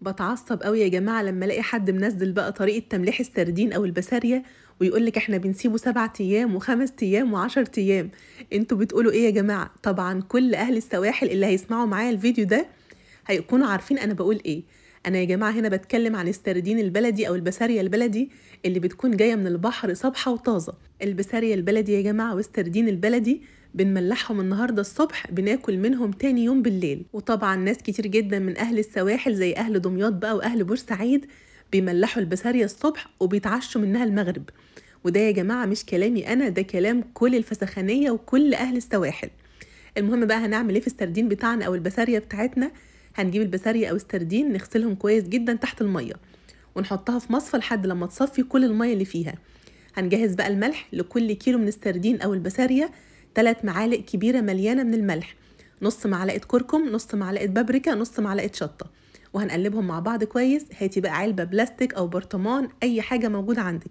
بتعصب قوي يا جماعة لما الاقي حد منزل بقى طريقة تمليح السردين او البسارية، ويقولك احنا بنسيبه 7 ايام و5 ايام و10 ايام. انتوا بتقولوا ايه يا جماعة؟ طبعا كل اهل السواحل اللي هيسمعوا معايا الفيديو ده هيكونوا عارفين انا بقول ايه. انا يا جماعة هنا بتكلم عن السردين البلدي او البسارية البلدي اللي بتكون جاية من البحر صبحة وطازة. البسارية البلدي يا جماعة والسردين البلدي بنملحهم النهاردة الصبح، بناكل منهم تاني يوم بالليل. وطبعا ناس كتير جدا من أهل السواحل زي أهل دمياط بقى وأهل بورسعيد بيملحوا البسارية الصبح وبيتعشوا منها المغرب. وده يا جماعة مش كلامي أنا، ده كلام كل الفسخانية وكل أهل السواحل. المهم بقى هنعمل ايه في السردين بتاعنا أو البسارية بتاعتنا؟ هنجيب البسارية أو السردين نغسلهم كويس جدا تحت المية، ونحطها في مصفى لحد لما تصفي كل المية اللي فيها. هنجهز بقى الملح لكل كيلو من السردين أو البسارية 3 معالق كبيرة مليانة من الملح، نص معلقة كركم، نص معلقة بابريكا، نص معلقة شطة، وهنقلبهم مع بعض كويس. هاتي بقى علبة بلاستيك أو برطمان، أي حاجة موجودة عندك.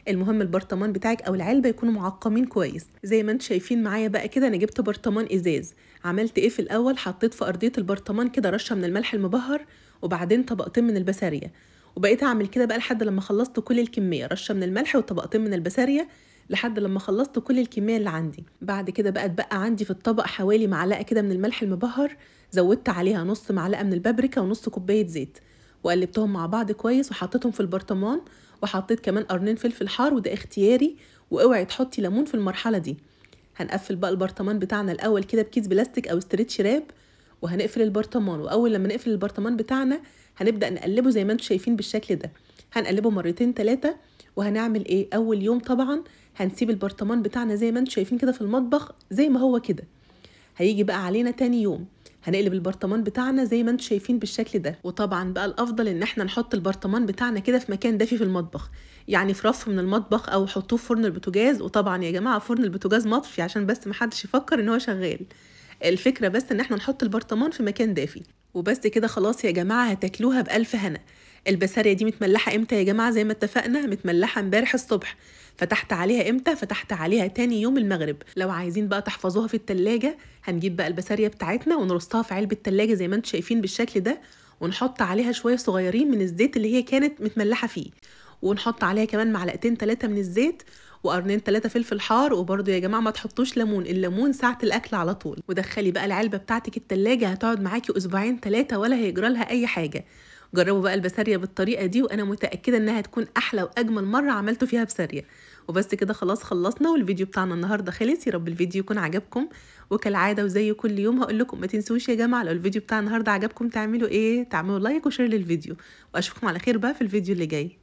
المهم البرطمان بتاعك أو العلبة يكونوا معقمين كويس زي ما انتوا شايفين معايا بقى كده. أنا جبت برطمان إزاز. عملت ايه في الأول؟ حطيت في أرضية البرطمان كده رشة من الملح المبهر، وبعدين طبقتين من البسارية، وبقيت اعمل كده بقى لحد لما خلصت كل الكميه، رشه من الملح وطبقتين من البسارية لحد لما خلصت كل الكميه اللي عندي. بعد كده بقى اتبقى عندي في الطبق حوالي معلقه كده من الملح المبهر، زودت عليها نص معلقه من البابريكا ونص كوبايه زيت، وقلبتهم مع بعض كويس وحطيتهم في البرطمان. وحطيت كمان قرنين فلفل حار وده اختياري، واوعي تحطي ليمون في المرحله دي. هنقفل بقى البرطمان بتاعنا الاول كده بكيس بلاستيك او استرتش راب، وهنقفل البرطمان. واول لما نقفل البرطمان بتاعنا هنبدأ نقلبه زي ما انتم شايفين بالشكل ده. هنقلبه مرتين 3. وهنعمل ايه؟ اول يوم طبعا هنسيب البرطمان بتاعنا زي ما انتم شايفين كده في المطبخ زي ما هو كده. هيجي بقى علينا تاني يوم هنقلب البرطمان بتاعنا زي ما انتم شايفين بالشكل ده. وطبعا بقى الافضل ان احنا نحط البرطمان بتاعنا كده في مكان دافي في المطبخ، يعني في رف من المطبخ او حطوه في فرن البوتاجاز. وطبعا يا جماعه فرن البوتاجاز مطفي عشان بس محدش يفكر ان هو شغال. الفكره بس ان احنا نحط البرطمان في مكان دافي وبس كده. خلاص يا جماعه هتاكلوها بألف هنا. البسارية دي متملحه امتى يا جماعه؟ زي ما اتفقنا متملحه امبارح الصبح. فتحت عليها امتى؟ فتحت عليها تاني يوم المغرب. لو عايزين بقى تحفظوها في التلاجة هنجيب بقى البسارية بتاعتنا ونرصها في علبة تلاجة زي ما انتم شايفين بالشكل ده، ونحط عليها شوية صغيرين من الزيت اللي هي كانت متملحة فيه، ونحط عليها كمان معلقتين 3 من الزيت، وقرنين 3 فلفل حار. وبرده يا جماعه ما تحطوش ليمون، الليمون ساعه الاكل على طول. ودخلي بقى العلبه بتاعتك التلاجة هتقعد معاكي اسبوعين 3 ولا هيجرى لها اي حاجه. جربوا بقى البسارية بالطريقه دي وانا متاكده انها هتكون احلى واجمل مره عملتوا فيها بسارية. وبس كده خلاص خلصنا، والفيديو بتاعنا النهارده خلص. يا رب الفيديو يكون عجبكم، وكالعاده وزي كل يوم هقول لكم ما تنسوش يا جماعه لو الفيديو بتاع النهارده عجبكم تعملوا ايه؟ تعملوا لايك وشير للفيديو. واشوفكم على خير بقى في الفيديو اللي جاي.